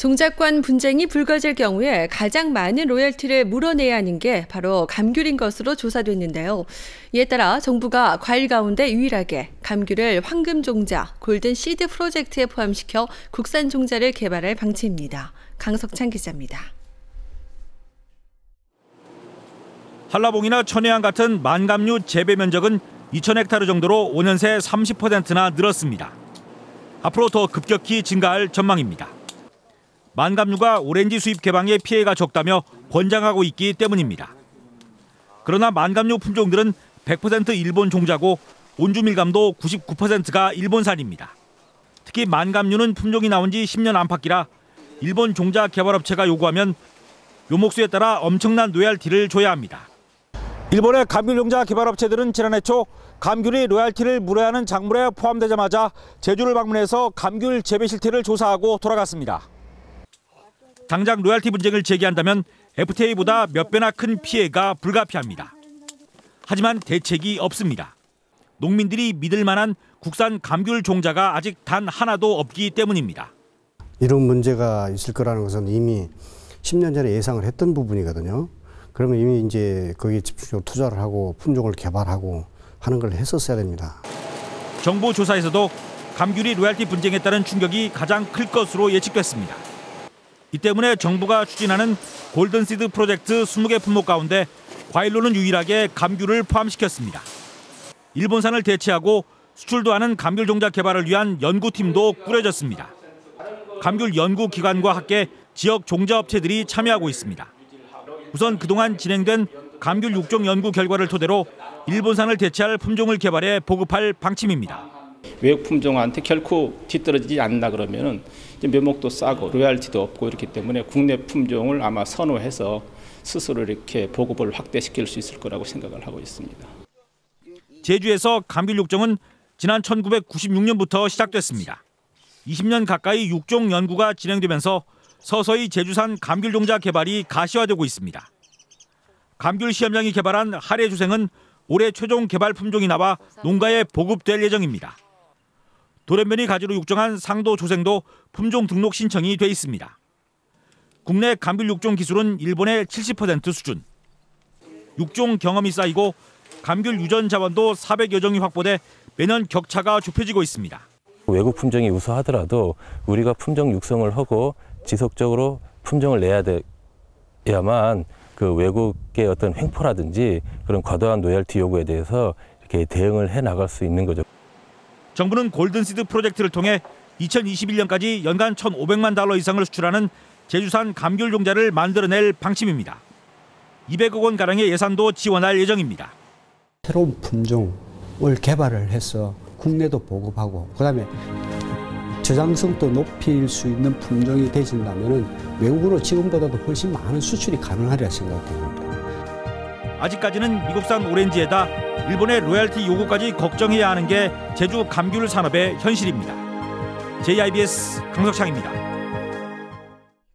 종자권 분쟁이 불거질 경우에 가장 많은 로열티를 물어내야 하는 게 바로 감귤인 것으로 조사됐는데요. 이에 따라 정부가 과일 가운데 유일하게 감귤을 황금 종자, 골든 시드 프로젝트에 포함시켜 국산 종자를 개발할 방침입니다. 강석찬 기자입니다. 한라봉이나 천혜향 같은 만감류 재배 면적은 2,000헥타르 정도로 5년 새 30%나 늘었습니다. 앞으로 더 급격히 증가할 전망입니다. 만감류가 오렌지 수입 개방에 피해가 적다며 권장하고 있기 때문입니다. 그러나 만감류 품종들은 100% 일본 종자고 온주밀감도 99%가 일본산입니다. 특히 만감류는 품종이 나온 지 10년 안팎이라 일본 종자 개발업체가 요구하면 묘목수에 따라 엄청난 로얄티를 줘야 합니다. 일본의 감귤 종자 개발업체들은 지난해 초 감귤이 로얄티를 물어야 하는 작물에 포함되자마자 제주를 방문해서 감귤 재배 실태를 조사하고 돌아갔습니다. 당장 로얄티 분쟁을 제기한다면 FTA보다 몇 배나 큰 피해가 불가피합니다. 하지만 대책이 없습니다. 농민들이 믿을 만한 국산 감귤 종자가 아직 단 하나도 없기 때문입니다. 이런 문제가 있을 거라는 것은 이미 10년 전에 예상을 했던 부분이거든요. 그러면 이미 이제 거기에 집중적으로 투자를 하고 품종을 개발하고 하는 걸 했었어야 됩니다. 정부 조사에서도 감귤이 로얄티 분쟁에 따른 충격이 가장 클 것으로 예측됐습니다. 이 때문에 정부가 추진하는 골든시드 프로젝트 20개 품목 가운데 과일로는 유일하게 감귤을 포함시켰습니다. 일본산을 대체하고 수출도 하는 감귤 종자 개발을 위한 연구팀도 꾸려졌습니다. 감귤 연구기관과 함께 지역 종자업체들이 참여하고 있습니다. 우선 그동안 진행된 감귤 6종 연구 결과를 토대로 일본산을 대체할 품종을 개발해 보급할 방침입니다. 외국 품종한테 결코 뒤떨어지지 않나 그러면은 묘목도 싸고 로얄티도 없고 이렇기 때문에 국내 품종을 아마 선호해서 스스로 이렇게 보급을 확대시킬 수 있을 거라고 생각을 하고 있습니다. 제주에서 감귤 6종은 지난 1996년부터 시작됐습니다. 20년 가까이 6종 연구가 진행되면서 서서히 제주산 감귤 종자 개발이 가시화되고 있습니다. 감귤 시험장이 개발한 하례 주생은 올해 최종 개발 품종이 나와 농가에 보급될 예정입니다. 돌연변이 가지로 육종한 상도 조생도 품종 등록 신청이 돼 있습니다. 국내 감귤 6종 기술은 일본의 70% 수준. 6종 경험이 쌓이고 감귤 유전 자원도 400여 종이 확보돼 매년 격차가 좁혀지고 있습니다. 외국 품종이 우수하더라도 우리가 품종 육성을 하고 지속적으로 품종을 내야 돼야만 그 외국의 어떤 횡포라든지 그런 과도한 로열티 요구에 대해서 이렇게 대응을 해 나갈 수 있는 거죠. 정부는 골든시드 프로젝트를 통해 2021년까지 연간 1,500만 달러 이상을 수출하는 제주산 감귤 종자를 만들어낼 방침입니다. 200억 원 가량의 예산도 지원할 예정입니다. 새로운 품종을 개발을 해서 국내도 보급하고 그다음에 저장성도 높일 수 있는 품종이 되신다면 외국으로 지금보다도 훨씬 많은 수출이 가능하리라 생각합니다. 아직까지는 미국산 오렌지에다 일본의 로얄티 요구까지 걱정해야 하는 게 제주 감귤 산업의 현실입니다. JIBS 강석창입니다.